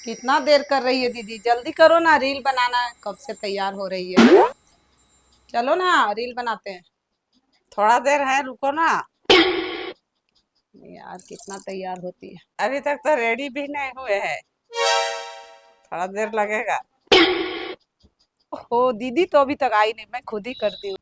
कितना देर कर रही है दीदी, जल्दी करो ना, रील बनाना है, कब से तैयार हो रही है। चलो ना, रील बनाते हैं। थोड़ा देर है, रुको ना। यार कितना तैयार होती है। अभी तक तो रेडी भी नहीं हुए हैं, थोड़ा देर लगेगा। ओ दीदी तो अभी तक आई नहीं, मैं खुद ही करती हूँ।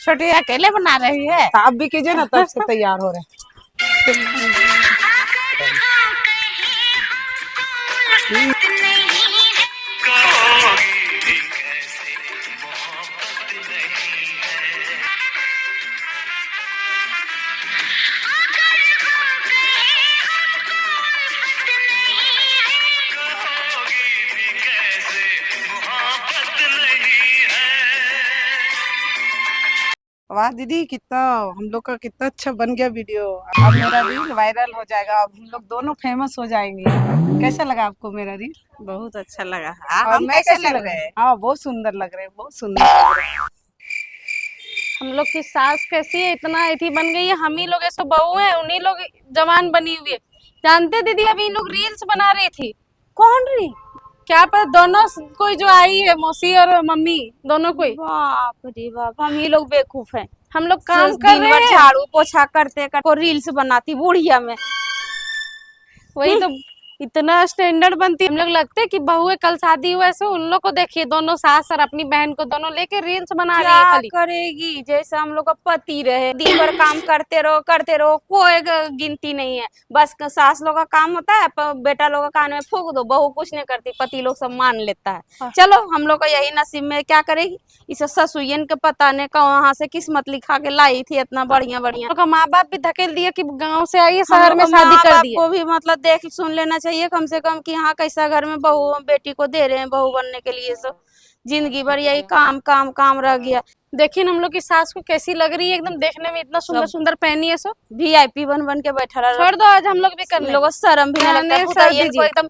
छोटी अकेले बना रही है। आप भी कीजिए ना, तब से तैयार हो रहे हैं। वाह दीदी, कितना हम लोग का कितना अच्छा बन गया वीडियो। अब मेरा रील वायरल हो जाएगा, अब हम लोग दोनों फेमस हो जाएंगे। कैसा लगा आपको मेरा रील? बहुत अच्छा लगा। और हम मैं कैसे कैसे लग रहे हैं? हाँ, बहुत सुंदर लग रहे हैं, बहुत सुंदर लग रहे हैं। हम लोग की सास कैसी है, इतना इथी बन गई है। हम ही लोग ऐसे बहू हैं, उन्हीं लोग जवान बनी हुई है। जानते दीदी, अभी इन लोग रील्स बना रही थी। कौन रही? क्या पता, दोनों कोई जो आई है, मौसी और मम्मी, दोनों कोई। बाप रे बाप, हम ही लोग बेवकूफ हैं। हम लोग काम कर दिन रहे भर हैं, झाड़ू पोछा करते करते रील्स बनाती बुढ़िया में। वही तो इतना स्टैंडर्ड बनती है। हम लोग लगते है कि बहू है, कल शादी हुआ है, सो उन लोग को देखिए, दोनों सास और अपनी बहन को दोनों लेके रील्स बना रही है क्या खाली। करेगी, जैसे हम लोग का पति रहे, दिन भर काम करते रहो, कोई गिनती नहीं है। बस सास लोग का काम होता है, बेटा लोग का कान में फूक दो, बहू कुछ नहीं करती, पति लोग सब मान लेता है। चलो हम लोग का यही नसीब में, क्या करेगी। इसे ससुयन के पता ने वहां से किस्मत लिखा के लाई थी, इतना बढ़िया बढ़िया। तो माँ बाप भी धकेल दिया कि गांव से आई है, शहर में शादी कर दी। को भी मतलब देख सुन लेना चाहिए कम से कम कि हाँ कैसा घर में बहू बेटी को दे रहे हैं बहू बनने के लिए। सो जिंदगी भर यही काम काम काम रह गया। देखिए हम लोग की सास को कैसी लग रही है, एकदम देखने में इतना सुंदर सुंदर पहनी है। सो VIP बन के बैठा रहा। छोड़ दो, आज हम लोग भी कर लेंगे। लोगों को शर्म भी नहीं लगता, पुताइयन को एकदम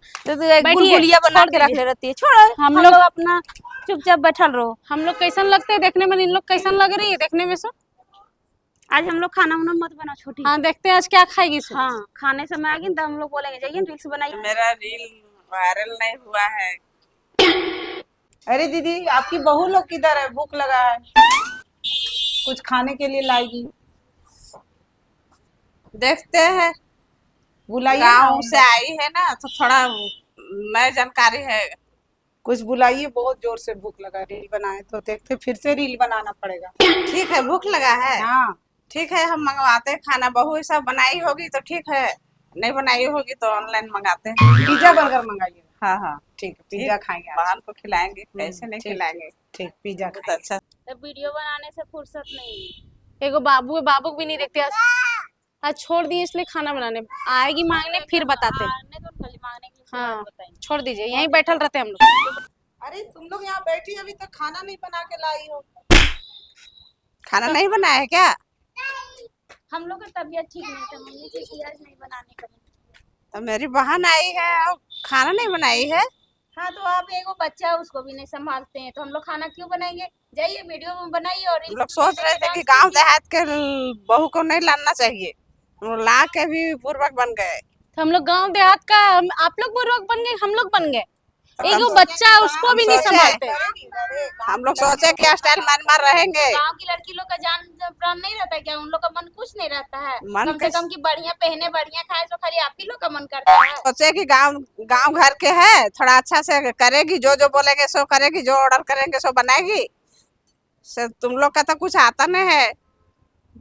गुलगुलिया बना के रख ले रहती है। छोड़ो, हम लोग अपना चुपचाप बैठल रहो। हम लोग कैसन लगते हैं देखने में, इन लोग कैसन लग रही है देखने में। सो आज हम लोग खाना वाना मत बनाओ छोटी। हाँ, देखते हैं आज क्या खाएगी। सो हाँ, खाने समय आ गई तो हम लोग बोलेंगे जाइए रील्स बनाइए। मेरा रील वायरल नहीं हुआ है। अरे दीदी, आपकी बहू लोग किधर है? भूख लगा है, कुछ खाने के लिए लाएगी। देखते हैं, बुलाइए गाँव ना, से आई है ना, तो थोड़ा नई जानकारी है। कुछ बुलाइए, बहुत जोर से भूख लगा। रील बनाए तो देखते, फिर से रील बनाना पड़ेगा। ठीक है, भूख लगा है। हाँ ठीक है, हम मंगवाते हैं खाना। बहू ये सब बनाई होगी तो ठीक है, नहीं बनाई होगी तो ऑनलाइन मंगाते हैं। पिज्जा बर्गर मंगाइए। हाँ हाँ, ठीक है, पिज्जा खाएंगे आज। बहन को खिलाएंगे, कैसे नहीं ठीक, खिलाएंगे। ठीक, पिज्जा बहुत खाएंगे। अच्छा। तो वीडियो बनाने से फुर्सत नहीं है। एगो बाबू है, बाबू को भी नहीं देखते। आज छोड़ दिए इसलिए खाना बनाने। आएगी मांगने फिर बताते हैं। हाँ, छोड़ दीजिए, यहीं बैठल रहते हैं हम लोग। अरे तुम लोग यहाँ बैठी, अभी तक खाना नहीं बना के लाई हो। खाना नहीं बनाया है क्या? हम लोग का तबीयत ठीक नहीं था, मम्मी की आज नहीं बनाने का। तो मेरी बहन आई है और खाना नहीं बनाई है। हाँ, तो आप एगो बच्चा है, उसको भी नहीं संभालते हैं, तो हम लोग खाना क्यों बनाएंगे। जाइए वीडियो में बनाइए। और हम लोग सोच रहे थे कि गांव देहात के बहू को नहीं लाना चाहिए, ला के भी पूर्वक बन गए। तो हम लोग गांव देहात का, आप लोग पूर्वक बन गए, हम लोग बन गए। एगो बच्चा है, उसको भी नहीं संभालते। हम लोग सोचे कि स्टाइल मार रहेंगे। गांव की लड़की लोग का जान प्राण नहीं रहता है क्या? उन लोग का मन कुछ नहीं रहता है। मन कम से कम की बढ़िया पहने बढ़िया खाए, तो खाली आप ही लोग का मन करता है। सोचे कि गांव गांव घर के है, थोड़ा अच्छा से करेगी, जो जो बोलेंगे सो करेगी, जो ऑर्डर करेंगे सो बनाएगी। से तुम लोग का तो कुछ आता नहीं है,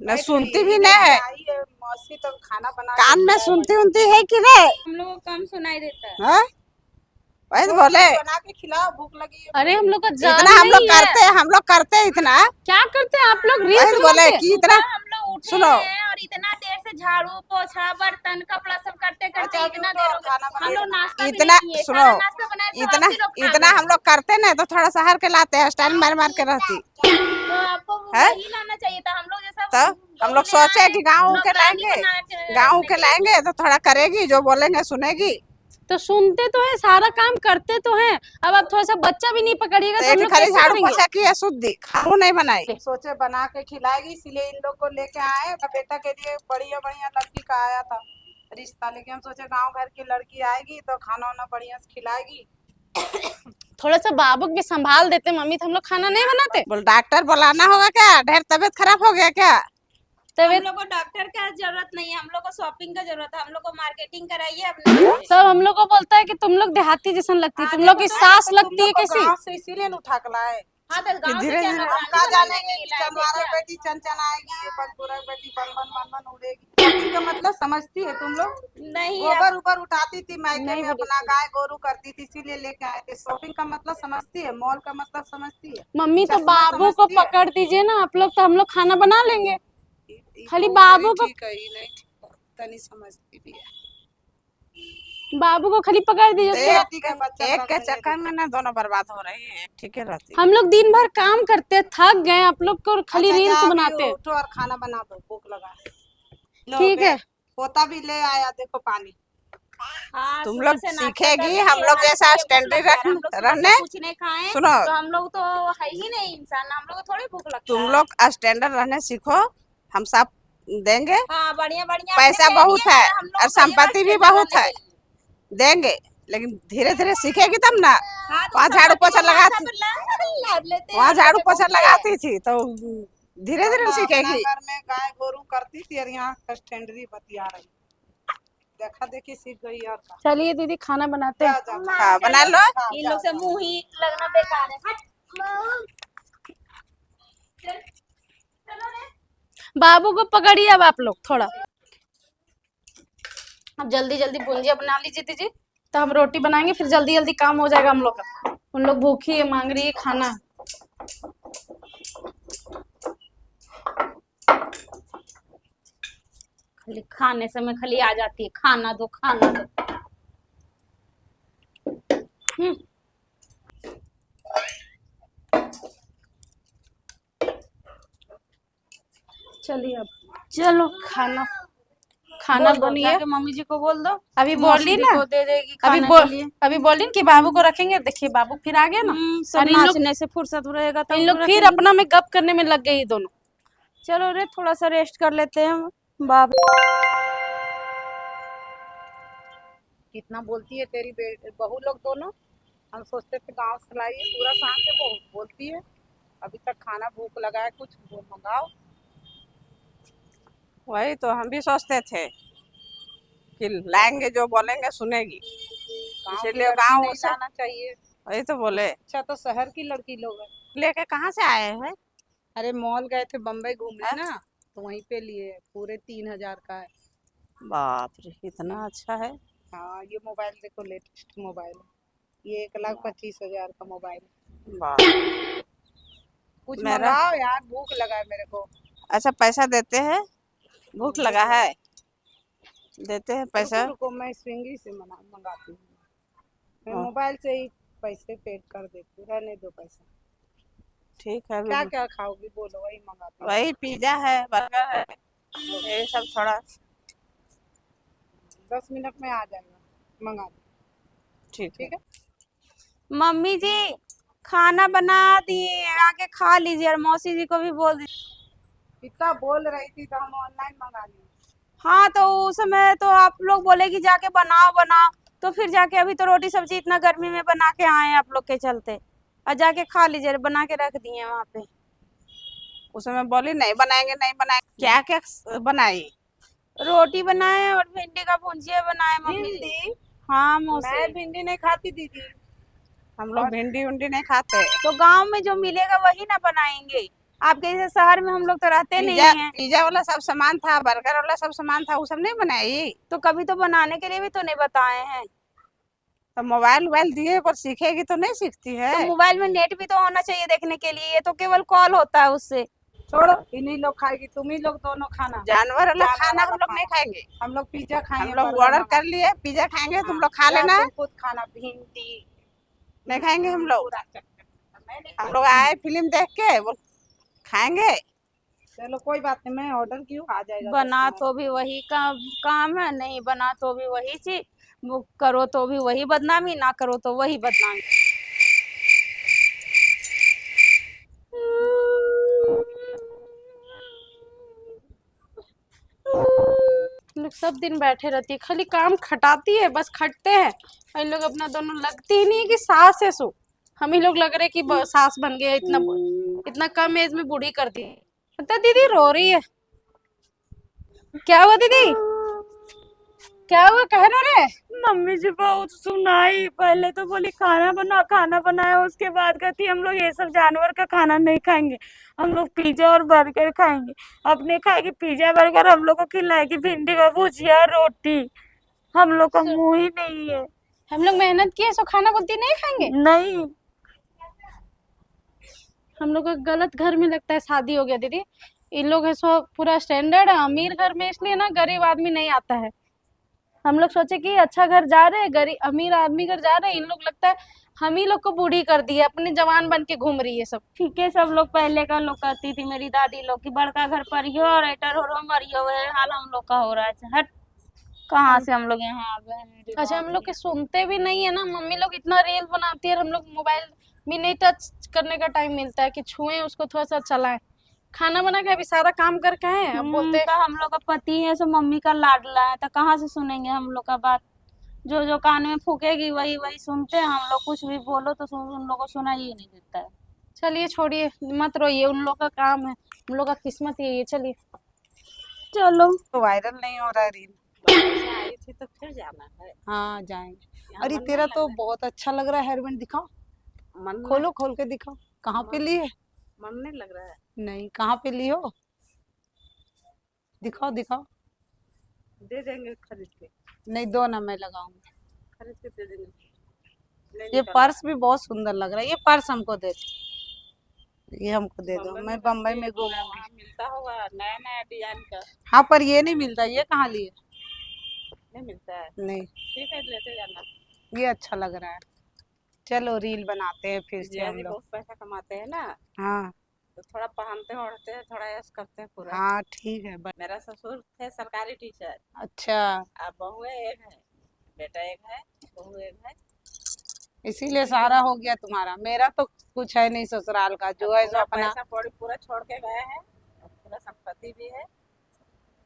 न सुनती भी नहीं है। मौसी तो खाना बना कान में सुनती है कि नहीं? हम लोग को कम सुनाई देता है। हाँ? वही तो बोले, बना के खिलाओ, भूख लगी है। अरे हम लोग का जान इतना हम लोग नहीं है। करते हैं इतना। क्या करते हैं आप लोग? वही रील्स तो बोले बनाते हैं। कि इतना हम लोग उठे सुनो। हैं और इतना देर से झाड़ू पोछा बर्तन कपड़ा सब करते करते अच्छा, इतना तो देर हो खाना गया। हम लोग नाश्ता भी इतना नहीं किए। सुनो, सारा नाश्ता बनाया सब इतना आप ही लोग खा इतना गए। हम लोग करते ना तो थोड़ा शहर के लाते हैं, स्टाइल मार मार के रहती। तो आपको है? वही लाना चाहिए था। हम लोग जैसा तो हम लोग सोचे कि गाँव के लाएंगे, गाँव के लाएंगे तो थोड़ा करेगी, जो बोलेंगे सुनेगी। तो सुनते तो है, सारा काम करते तो हैं। अब आप थोड़ा सा बच्चा भी नहीं पकड़िएगा तो हम एक लोग खाली कैसे झाड़ू करेंगे? पोछा किया शुद्धि, खानू नहीं बनाई। सोचे बना के खिलाएगी, इसलिए इन लोग को लेके आए। बेटा के लिए बढ़िया बढ़िया लड़की का आया था रिश्ता, लेकिन हम सोचे गांव घर की लड़की आएगी तो खाना वाना बढ़िया से खिलाएगी। थोड़ा सा बाबू भी संभाल देते मम्मी, तो हम लोग खाना नहीं बनाते। बोल डॉक्टर बुलाना होगा क्या? ढेर तबीयत खराब हो गया क्या? हम तबीयत लोग को डॉक्टर का जरूरत नहीं है, हम लोग को शॉपिंग का जरूरत है, हम लोग को मार्केटिंग कराइए अपने। सब हम लोग को बोलता है कि तुम लोग देहाती जैसन लगती है, तुम लोग की सास लगती है कैसी। गाँव से इसीलिए न उठा के लाए। हाँ तो गाँव से धीरे क्या धीरे हम नौकरानी कहा बनाने जानेंगे के कि लिए लाए थे चंदवारा क्या? बेटी चंचन आएगी, पंचपुरा बेटी बन बन बन बन उड़ेगी। पक्षी का मतलब समझती है तुम लोग? नहीं गोबर ऊपर उठाती थी, मायके नहीं में बोली अपना गाय गोरू करती थी, इसीलिए लेके आए थे। शॉपिंग का मतलब समझती है, मॉल का मतलब समझती है। मम्मी तो चश्मा बाबू को समझती है। पकड़ दीजिए ना आप लोग, तो हम लोग खाना बना लेंगे। ई खाली बहुत बाबू को, ठीक है, ई नहीं ठीक है, तनी समझती भी है। बाबू को खाली पकड़ दीजिए उसके बाद। बेटी का बच्चा एक के पकड़ने चक्कर में ना दोनों बर्बाद हो रही है, ठीक है रहती। हम लोग दिन भर काम करते हैं, थक गए, आप लोग को खाली अच्छा, रील्स जा अभी बनाते हैं। उठो और खाना बना दो, भूख लगा है। लो ठीक है। पोता भी ले आया, देखो पानी। हाँ, तुम सुबह लोग से नाश्ता सीखेगी, करके हम लोग आज जैसा मुझे भूख स्टैंडर्ड लगता है। हम लोग सुबह से रहने। कुछ नहीं खाए सुनो, तो हम लोग तो है ही नहीं इंसान, हम लोग को थोड़ी भूख लगता तुम है। लोग स्टैंडर्ड रहने सीखो, हम सब देंगे। हाँ बढ़िया बढ़िया पैसा आपने दे बहुत दिया है ना, हम लोग और को कहिएगा संपत्ति भी स्टैंडर्ड बहुत रहने है, के लिए। देंगे। लेकिन धीरे धीरे सीखेगी तब ना। हाँ तो वहाँ झाड़ू संपत्ति पोछा को लगाती, लाद लेते हैं, वहाँ हम लोग झाड़ू के पोछा बहुत है। लगाती थी तो धीरे धीरे अपना सीखेगी। घर में गाय गोरू करती थी और यहाँ स्टैंडरी बतिया रही, देखा देखी सीख गई। और का चलिए दीदी खाना बनाते जा हैं। जा हाँ बना लो। इन लोग से मुंह ही लगना बेकार है। हट। चल, चलो रे। बाबू को पकड़िए अब आप लोग थोड़ा। अब जल्दी जल्दी भुंजिया बना लीजिए दीदी, तो हम रोटी बनाएंगे, फिर जल्दी जल्दी काम हो जाएगा हम लोग का। उन लोग भूखी है, मांग रही है खाना। खाली खाने समय खाली आ जाती है, खाना दो खाना दो। चलिए अब चलो खाना खाना बनिए। जाके मम्मी जी को बोल दो, अभी बोल रही ना, को दे देगी अभी खाने बोल के लिए। अभी बोल रही कि बाबू को रखेंगे। देखिए बाबू फिर आ गया ना, सब और इन लोग नाचने से फुर्सत रहेगा तो इन लोग फिर रखेंगे। अपना में गप करने में लग गई दोनों। चलो रे थोड़ा सा रेस्ट कर लेते हैं हम। बाप कितना बोलती है तेरी बहू लोग दोनों। हम सोचते थे गांव से लाई है, पूरा शाम से बहुत बोलती है। अभी तक खाना भूख लगा है, कुछ मंगाओ। वही तो हम भी सोचते थे कि लाएंगे, जो बोलेंगे सुनेगी, गाँव की इसीलिए लड़की गाँव नहीं से लाना चाहिए। वही तो बोले। अच्छा तो शहर की लड़की लोग है। लेके कहाँ से आए हैं? अरे मॉल गए थे बम्बई घूमने ना, तो वहीं पे लिए, पूरे 3000 का है। बाप रे, इतना अच्छा है। हाँ ये मोबाइल देखो, लेटेस्ट मोबाइल है ये, 1,25,000 का मोबाइल है। बाप, कुछ मेरा मंगाओ यार, भूख लगा है मेरे को। अच्छा पैसा देते हैं, भूख लगा है, देते हैं पैसा। रुको मैं स्विंगी से मंगाती हूँ। मैं हाँ। मोबाइल से ही पैसे पेड कर देती हूँ, रहने दो पैसा। ठीक है, क्या क्या खाओगी बोलो, वही मंगाती हूँ। वही पिज्जा है, बर्गर है, यही सब थोड़ा। 10 मिनट में आ जाएगा, मंगा दो। ठीक है। ठीक है। मम्मी जी खाना बना दिए, आके खा लीजिए, और मौसी जी को भी बोल दीजिए। इतना बोल रही थी तो हम ऑनलाइन मंगा लिए। हाँ तो उस समय तो आप लोग बोले कि जाके बनाओ बनाओ, तो फिर जाके अभी तो रोटी सब्जी इतना गर्मी में बना के आए आप लोग के चलते, और जाके खा लीजिए, बना के रख दिए वहाँ पे। उस समय बोली नहीं बनाएंगे नहीं बनाएंगे, क्या क्या बनाई? रोटी बनाए और भिंडी का भुंजिया बनाए मम्मी जी। भिंडी? हाँ मैं मौसी। भिंडी नहीं खाती दीदी। हम लोग भिंडी उंडी नहीं खाते। तो गांव में जो मिलेगा वही ना बनाएंगे, आपके जैसे शहर में हम लोग तो रहते नहीं पिज्जा हैं। पिज्जा वाला सब सामान था, बर्गर वाला सब सामान था, वो सब नहीं बनाई। तो कभी तो बनाने के लिए भी तो नहीं बताए हैं। तो मोबाइल वोबाइल दिए पर सीखेगी तो नहीं सीखती है। तो मोबाइल में नेट भी तो होना चाहिए देखने के लिए, ये तो केवल कॉल होता है उससे। छोड़ो, इन्हीं लोग खाएगी, तुम ही लोग दोनों खाना। जानवर वाला जानवर खाना हम वाला लोग नहीं खाएंगे। हम लोग पिज्जा खाएंगे, हम लोग बर्गर ऑर्डर मंगा- कर लिए, पिज्जा खाएंगे, तुम हाँ, लोग खा या लेना। तुम खुद खाना। भिंडी नहीं खाएंगे हम लोग। पूरा चक्कर। मैं नहीं हम लोग आए फिल्म देख के वो खाएंगे। चलो कोई बात नहीं, मैं ऑर्डर क्यों आ जाएगा। बना तो भी वही काम है, नहीं बना तो भी वही चीज। वो करो तो भी वही बदनामी, ना करो तो वही बदनामी। लोग सब दिन बैठे रहती है, खाली काम खटाती है, बस खटते हैं। और इन लोग अपना दोनों लगती ही नहीं है कि सास है सो। हम ही लोग लग रहे कि सास बन गए, इतना इतना कम एज में बूढ़ी कर दी। पता दीदी रो रही है, क्या हुआ दीदी, क्या हुआ, कह रहे? मम्मी जी बहुत सुनाई, पहले तो बोली खाना बनाया, उसके बाद कहती हम लोग ये सब जानवर का खाना नहीं खाएंगे, हम लोग पिज्जा और बर्गर खाएंगे। अपने खाएगी पिज्जा बर्गर, हम लोग को खिलाएगी भिंडी का भुजिया रोटी। हम लोग का मुंह ही नहीं है। हम लोग मेहनत किए सो खाना बोलती नहीं खाएंगे। नहीं, हम लोग का गलत घर में लगता है शादी हो गया दीदी। इन लोग है सो पूरा स्टैंडर्ड है, अमीर घर में, इसलिए ना गरीब आदमी नहीं आता है। हम लोग सोचे कि अच्छा घर जा रहे हैं, गरीब अमीर आदमी घर जा रहे हैं, इन लोग लगता है हम ही लोग को बूढ़ी कर दी है, अपने जवान बन के घूम रही है सब। ठीक है, सब लोग पहले का लोग कहती थी मेरी दादी लोग की बड़का घर पर ही और एटर हो मरियो, वह हाल हम लोग का हो रहा है। हट, कहाँ से हम लोग यहाँ आ गए हैं। अच्छा हम लोग के सुनते भी नहीं है ना, मम्मी लोग इतना रील बनाती है, हम लोग मोबाइल भी नहीं टच करने का टाइम मिलता है कि छुएं उसको, थोड़ा सा चलाएं। खाना बना के अभी सारा काम करके आए हैं, अब बोलते तो हम लोग का पति है सो मम्मी का लाडला है, तो कहाँ से सुनेंगे हम लोग का बात। जो जो कान में फूकेगी वही वही सुनते हैं हम लोग। कुछ भी बोलो तो उन लोगों को सुनाई ही नहीं देता है। चलिए छोड़िए, मत रोइए, उन लोग का काम है, हम लोग का किस्मत यही है। चलिए चलो, तो वायरल नहीं हो रहा है रील। आई थी तो फिर जाना है। हाँ जाएंगे। अरे तेरा तो बहुत अच्छा लग रहा है, हेयर बैंड दिखाओ, मन खोलो खोल के दिखाओ। कहाँ पे ली है? मन नहीं लग रहा है। नहीं, कहाँ पे ली हो? दिखाओ दिखाओ। दे देंगे खरीद के। नहीं दो ना, मैं लगाऊंगी। खरीद के दे देंगे। ये पर्स भी बहुत सुंदर लग रहा है, ये पर्स हमको दे दो, ये हमको दे दो, मैं बम्बई में घूमूंगी। मिलता होगा नया नया डिजाइन का। हाँ पर ये नहीं मिलता, ये कहाँ लिए? नहीं मिलता है। नहीं, ठीक है, लेते जाना। ये अच्छा लग रहा है। चलो रील बनाते हैं फिर से हम लोग। बहुत पैसा कमाते हैं ना, हाँ तो थोड़ा पहनते ओढ़ते हैं, थोड़ा ऐश करते हैं पूरा। हाँ ठीक है। मेरा ससुर थे सरकारी टीचर। अच्छा, अब बहू एक है, बेटा एक है, बहू एक है। इसीलिए सारा हो गया तुम्हारा। मेरा तो कुछ है नहीं ससुराल का, जो है सो पूरा अपना। पैसा कौड़ी पूरा छोड़ के गए हैं, और पूरा संपत्ति भी है।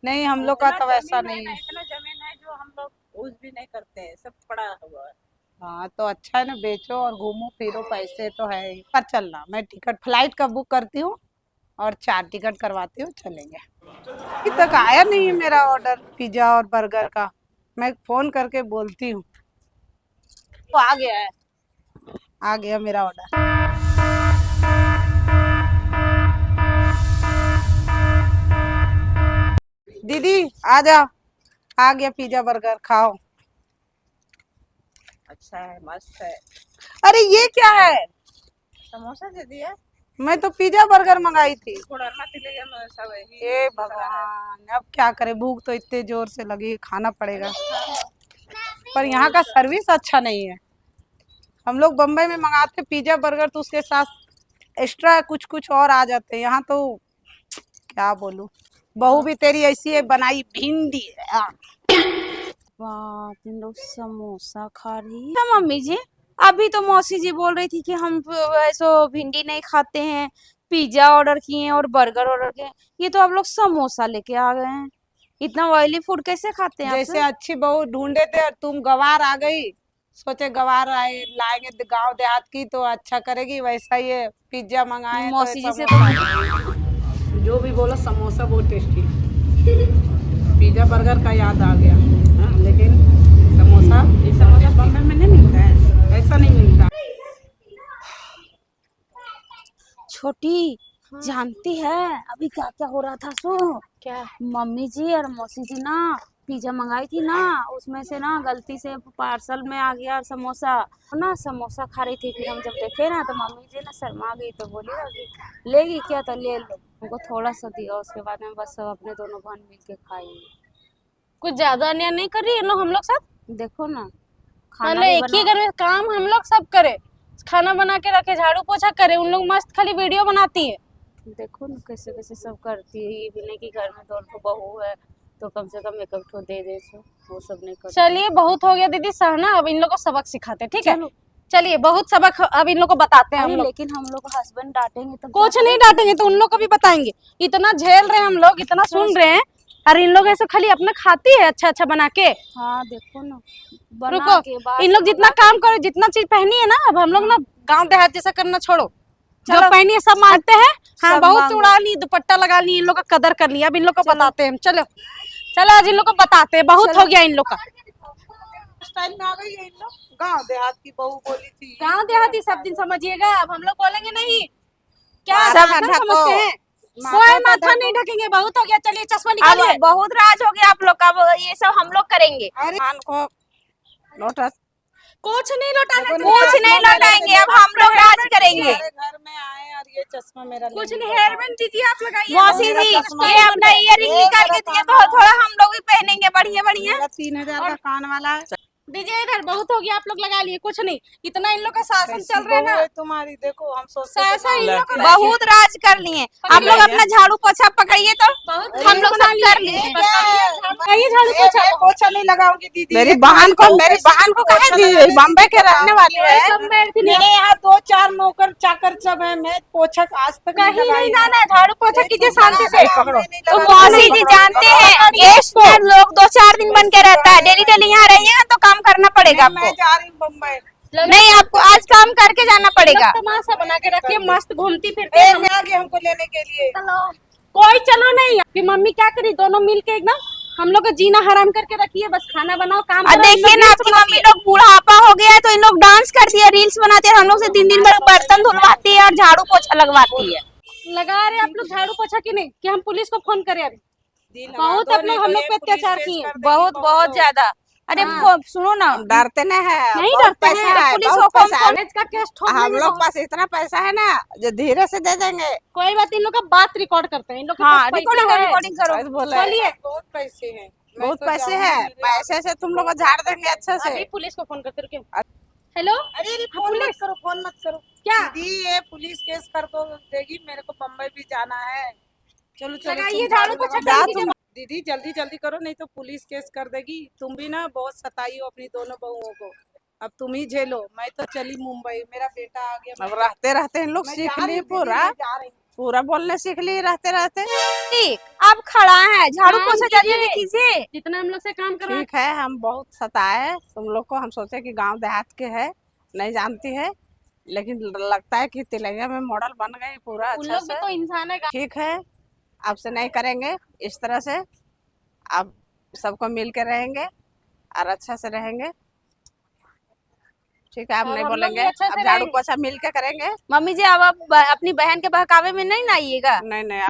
नहीं हम लोग का इतना तो वैसा जमीन है नहीं ना, है। इतना जमीन है जो हम लोग यूज भी नहीं करते हैं, सब पड़ा हुआ है। हाँ तो अच्छा है ना, बेचो और घूमो फिरो, पैसे तो है ही। पर चलना, मैं टिकट फ्लाइट का बुक करती हूँ और 4 टिकट करवाती हूँ, चलेंगे। अभी तक आया नहीं है मेरा ऑर्डर पिज्जा और बर्गर का, मैं फोन करके बोलती हूँ। तो आ गया है, आ गया मेरा ऑर्डर। दीदी आ जाओ, आ गया पिज्जा बर्गर, खाओ। अच्छा है, मस्त है। अरे ये क्या है? समोसा दे दिया। मैं तो पिज्जा बर्गर मंगाई थी। थोड़ा मत ले जाना सब यही। ये भगवान, अब क्या करे, भूख तो इतने जोर से लगी है, खाना पड़ेगा। पर यहाँ का सर्विस अच्छा नहीं है। हम लोग बम्बई में मंगाते पिज्जा बर्गर तो उसके साथ एक्स्ट्रा कुछ कुछ और आ जाते हैं, यहाँ तो क्या बोलूं। बहू भी तेरी ऐसी है, बनाई भिंडी। बाप, इन लोग समोसा खा रही है। मम्मी जी, अभी तो मौसी जी बोल रही थी कि हम ऐसो भिंडी नहीं खाते हैं, पिज्जा ऑर्डर किए हैं और बर्गर ऑर्डर किए हैं। ये तो आप लोग समोसा लेके आ गए हैं। इतना ऑयली फूड कैसे खाते हैं आप जैसे सब? अच्छी बहू ढूंढे थे और तुम गवार आ गई, सोचे गवार आए लाएंगे गांव देहात की तो अच्छा करेगी, वैसा ये पिज्जा मंगाए तो मौसी जी से समोसा। जो भी बोलो, समोसा बहुत टेस्टी। पिज्जा बर्गर का याद आ गया। हाँ, लेकिन समोसा, ये समोसा बम्बई में नहीं मिलता है, ऐसा नहीं मिलता। छोटी जानती है अभी क्या क्या हो रहा था? सो क्या? मम्मी जी और मौसी जी ना पिज्जा मंगाई थी ना, उसमें से ना गलती से पार्सल में आ गया समोसा। ना समोसा खा रही थी, फिर हम जब देखे ना तो मम्मी जी ना शर्मा गई, तो बोली ना लेगी क्या, तो ले लो। उनको थोड़ा सा दिया, उसके बाद में बस सब अपने दोनों बहन मिल के खाएंगे। कुछ ज्यादा अन्याय नहीं कर रही है लोग हम लोग साथ? देखो ना, मतलब भी एक ही घर में काम हम लोग सब करे, खाना बना के रखे, झाड़ू पोछा करे, उन लोग मस्त खाली वीडियो बनाती है। देखो ना कैसे कैसे सब करती है। ये भी नहीं कि घर में दोनों बहू है, तो कम से कम एक एक ठो दे दे सो, वो सब नहीं कर। चलिए बहुत हो गया दीदी सहना, अब इन लोग को सबक सिखाते हैं, ठीक है। चलिए बहुत सबक अब इन लोग को बताते हैं हम लोग। लेकिन हम लोग को हस्बैंड डांटेंगे तो कुछ नहीं डांटेंगे तो उन लोग को भी बताएंगे। इतना झेल रहे हैं हम लोग, इतना सुन रहे हैं, और इन लोग ऐसे खाली अपना खाती है अच्छा अच्छा बना के। हाँ देखो ना, बना रुको, के बाद इन लोग जितना काम करो, जितना चीज पहनी है ना, अब हम लोग ना गांव देहात जैसा करना छोड़ो। जो पहनी है सब मानते हैं। हाँ सब बहुत मांगो। उड़ा ली, दुपट्टा लगा ली, इन लोग का कदर कर लिया। अब इन लोग को बताते हैं हम। चलो चलो आज इन लोग को बताते हैं, बहुत हो गया इन लोग का। स्टाइल में आ गई है इन लोग। गाँव देहात की बहू बोली थी। गांव देहाती सब दिन समझिएगा, अब हम लोग बोलेंगे नहीं क्या? माथा शासन ढको। समझते हैं। कोई माथा नहीं ढकेंगे, बहुत हो गया। चलिए चश्मा अब निकालिए। बहुत राज हो गया आप लोग का, अब ये सब हम लोग करेंगे। खान को लोटा कुछ नहीं लौटाना, कुछ नहीं लौटाएंगे, अब हम लोग राज करेंगे। मेरे घर में आए और ये चश्मा मेरा कुछ नहीं। हेयर बैंड दीजिए आप, लगाइए। मौसी जी ये अपना इयररिंग निकाल के दिए तो थोड़ा हम लोग भी पहनेंगे बढ़िया बढ़िया। मेरा 3000 का कान वाला है। दीजिए इधर, बहुत हो गया आप लोग लगा लिए। कुछ नहीं, इतना इन लोग का शासन चल रहा है बहू ना। है तुम्हारी, देखो हम सोचते थे शासन इन लोग का बहुत राज कर लिए। आप लोग अपना झाड़ू पोछा पकड़िए तो हम लोग सब कर लिए। लगाइए झाड़ू पोछा। मैं पोछा नहीं लगाऊंगी दीदी। मेरी बहन को कहे दी, बम्बई के रहने वाली है। मेरे यहाँ 2-4 नौकर चाकर सब है, मैं पोछा आज तक कहीं नहीं जाना है, झाड़ू पोछा कीजिए शांति से। तो मौसी जी जानते हैं गेस्ट लोग 2-4 दिन बन के रहता है, डेली डेली यहाँ रहिएगा तो काम करना पड़ेगा मैं आपको। जा रही हूँ बम्बई। नहीं आपको आज काम करके जाना पड़ेगा। तमाशा बना के रखिए, मस्त घूमती फिरती। एक आ गए हमको लेने के लिए। कोई चलो नहीं कि मम्मी क्या करी, दोनों मिल के एकदम हम लोग को जीना हराम करके रखिए। बस खाना बनाओ, काम और करो। इन देखिए लोग ना रील्स आपकी बनाती मम्मी लोग बूढ़ापा हो गया है तो इन लोग डांस करती है, रील्स बनाती है, हम लोग से दिन भर बर्तन धुलवाती है और झाड़ू पोछा लगवाती है। लगा रहे आप लोग झाड़ू पोछा की नहीं कि हम पुलिस को फोन करें अभी? दी लगा बहुत दो, अपने नहीं हम तो लोग ये पे पुलिस अत्याचार केस किए। कर देगी बहुत बहुत ज्यादा। अरे सुनो ना, डरते नहीं है। नहीं बहुत डरते पैसा हैं। है, पुलिस बहुत को पैसा है। कॉलेज का केस ठोक हम देंगे लोग तो। पास इतना पैसा है ना जो धीरे से दे देंगे। कोई बात, इन लोग का बात रिकॉर्ड करते हैं। इन लोग के हाँ पास पैसा रिकॉर्डिंग है। रिकॉर्डिंग करो। बस बोले बोलिए। बहुत पैसे हैं। बहुत पैसे है, पैसे से तुम लोग को झाड़ देंगे अच्छे से। अभी पुलिस को फोन करते रुकिए। हेलो अरे फोन मत करो, फोन मत करो। क्या? दीदी ये पुलिस केस कर दो देगी, मेरे को बम्बई भी जाना है। चलो चलो लगाइए तुम झाड़ू पोछा लगाओ। कर दीजिए। दीदी जल्दी जल्दी करो, नहीं तो पुलिस केस कर देगी। तुम भी ना बहुत सताई हो अपनी दोनों बहुओं को, अब तुम ही झेलो। मैं तो चली मुंबई, मेरा बेटा आ गया। अब रहते रहते इन लोग मैं सीख जा रही लिए हूँ दीदी, पूरा मैं जा रही हूँ। पूरा बोलने सीख लिए रहते रहते। ठीक, आप खड़ा है, झाड़ू काम पोछा कीजिए। जल्दी कीजिए। जितना हम लोग से काम करवा। ठीक है, हम बहुत सताए तुम लोग को। हम सोचे कि गांव देहात के है, नहीं जानती है, लेकिन लगता है कि तिलैया में मॉडल बन गई पूरा उन अच्छा लोग भी से। तो इंसान है। ठीक है, अब से नहीं करेंगे इस तरह से। अब सबको मिल के रहेंगे और अच्छा से रहेंगे। ठीक है, अब और नहीं हम लोग बोलेंगे। भी अच्छा से अब झाड़ू रहेंगे। पोछा मिल के करेंगे। मम्मी जी अब आप अपनी बहन के बहकावे में नहीं ना आइएगा। नहीं नहीं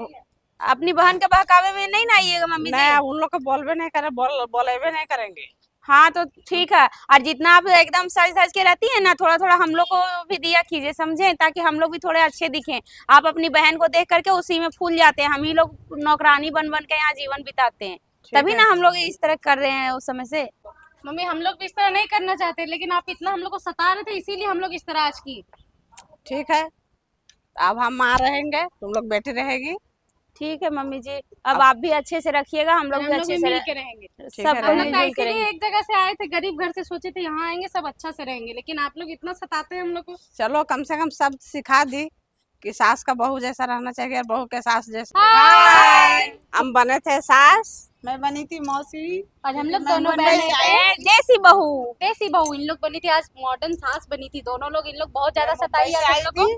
अपनी बहन के बहकावे में नहीं ना आइएगा मम्मी नहीं, जी। अब उन लोग को बोलबे नहीं करे, बोलेबे नहीं करेंगे। हाँ तो ठीक है, और जितना आप एकदम सज धज के रहती है ना, थोड़ा थोड़ा हम लोग को भी दिया कीजिए, समझे, ताकि हम लोग भी थोड़े अच्छे दिखें। आप अपनी बहन को देख करके उसी में फूल जाते हैं। हम ही लोग नौकरानी बन बन के यहाँ जीवन बिताते हैं, तभी ना हम लोग इस तरह कर रहे हैं उस समय से। मम्मी हम लोग भी इस तरह नहीं करना चाहते, लेकिन आप इतना हम लोग को सता रहे थे, इसीलिए हम लोग इस तरह आज की। ठीक है, अब हम वहाँ रहेंगे, तुम लोग बैठी रहेगी। ठीक है मम्मी जी, अब आप भी अच्छे से रखिएगा, हम लोग भी अच्छे से मिल के रहेंगे। ठीक सब है, हम लोग रहेंगे। तो इसीलिए एक जगह से आए थे, गरीब घर से, सोचे थे यहाँ आएंगे सब अच्छा से रहेंगे, लेकिन आप लोग इतना सताते हैं हम लोग को। चलो कम से कम सब सिखा दी कि सास का बहू जैसा रहना चाहिए और बहू के सास जैसा। हम बने थे सास। मैं बनी थी मौसी। और हम लोग मैं दोनों मुंबई बहनें से थे। देसी बहू। देसी बहू इन लोग बनी थी, आज मॉडर्न सास बनी थी दोनों लोग। इन लोग बहुत ज्यादा सताई मुंबई से है हम आई लोग को। थी।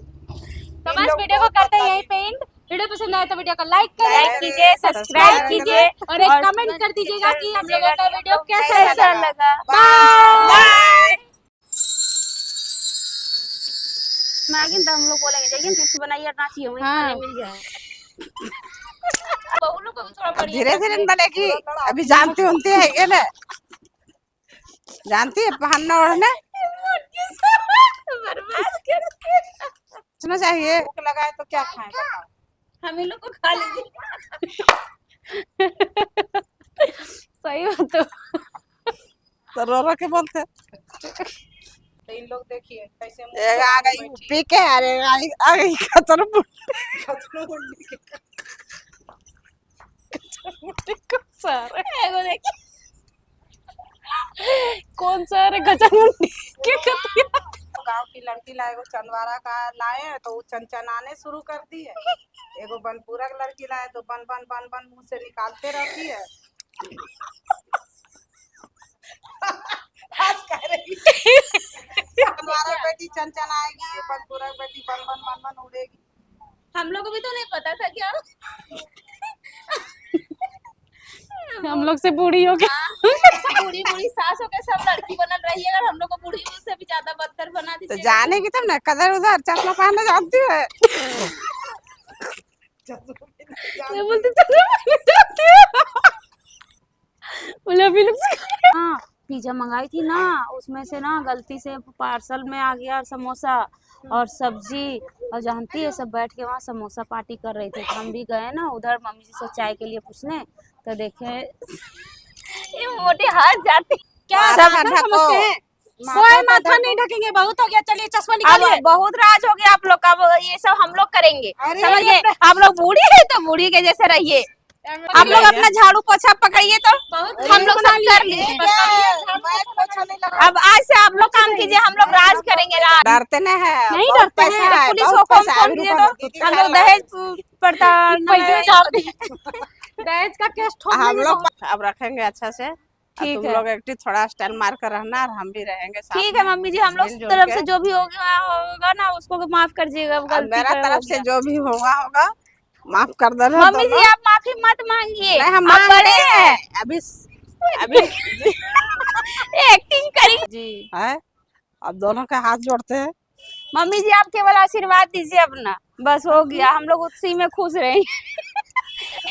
तो बस वीडियो को करते हैं यहीं पे एंड। वीडियो पसंद आए तो वीडियो को लाइक लाइक करें, कीजिए, सब्सक्राइब कीजिए और एक कमेंट कर दीजिएगा कि हम लोगों का वीडियो कैसा कैसा लगा। लगा। बाय। नागिन तो हम लोग बोलेंगे जाइए टिप्स बनाइए और नाचिए, वहीं हाँ। खाने मिल जाए। बहू लोग को भी थोड़ा अब बढ़िया धीरे धीरे बनेगी। अभी जानती उनती है ये ना, जानती है पहनना ओढ़ना बर्बाद करके सोचना चाहिए। भूख लगाए तो क्या खाएं बताओ? हम इन लोग को खा लीजिए। सही बात है। तो रो रो के बोलते। तो इन लोग देखिए कैसे मुंह एक आ बना के गई बैठी पी के, अरे आ गई खतर है। कौन सा है? एगो देखिए कौन सा है गजन मुंडी के कतिया? गांव की लड़की लाए एगो चंदवारा का लाए हैं तो वो चनचनाने शुरू कर दी है। एगो बनपुरा की लड़की लाए तो बन बन बन बन मुंह से निकालते रहती है। आज कह रही चंदवारा की बेटी चनचनाएगी, बनपुरा की बेटी बन बन बन बन उड़ेगी। हम लोग को भी तो नहीं पता था क्या। हम लोग से बूढ़ी हो गई। बूढ़ी बूढ़ी सास हो के सब लड़की बनल रही है, अगर हम लोग को बूढ़ी से भी ज्यादा बदतर बना तो दीजिए। जानेगी तब ना, कदर उधर चश्मा पहनने जानती है। मैं बोलती जाती है। बोले अभी लोग हाँ पिज्जा मंगाई थी ना, उसमें से ना गलती से पार्सल में आ गया समोसा और सब्जी, और जानती है सब बैठ के वहाँ समोसा पार्टी कर रहे थे। तो हम भी गए ना उधर मम्मी जी से चाय के लिए पूछने, तो देखे ये मोटी हाथ जाती क्या सब सब ढको। समझते हैं? कोई माथा नहीं ढकेंगे, बहुत हो गया, चलिए चश्मा अब निकालिए। बहुत राज हो गया आप लोग का, अब ये सब हम लोग करेंगे। अरे समझ गए? आप लोग बूढ़ी है तो बूढ़ी के जैसे रहिए। आप लोग अपना झाड़ू पोछा पकड़िए तो हम लोग सब कर लिए। अब आज से आप लोग काम कीजिए, हम लोग राज करेंगे। राज डरते नहीं है, नहीं बहुत डरते पैसा हैं। है, पुलिस बहुत को कम पैसा है। कम दिए तो हम लोग दहेज पड़ताल पैसे डाल दिए। दहेज का केस ठोक हम देंगे लोग तो। अब रखेंगे अच्छा से। ठीक तुम है। लोग एक्टिव थोड़ा स्टाइल मार कर रहना और हम भी रहेंगे साथ ठीक है में। मम्मी जी, हम लोग मिलजुल तरफ के। से जो भी होगा ना उसको माफ कर दीजिएगा। अब गलती मेरा कर तरफ से जो भी होगा माफ कर देना। मम्मी जी आप माफी मत मांगिए, नहीं, हम आप मांग बड़े रहे हैं। हैं। अभी एक्टिंग करी जी। है, अब दोनों के हाथ जोड़ते हैं। मम्मी जी आप केवल आशीर्वाद दीजिए अपना, बस हो गया, हम लोग उसी में खुश रहेंगे।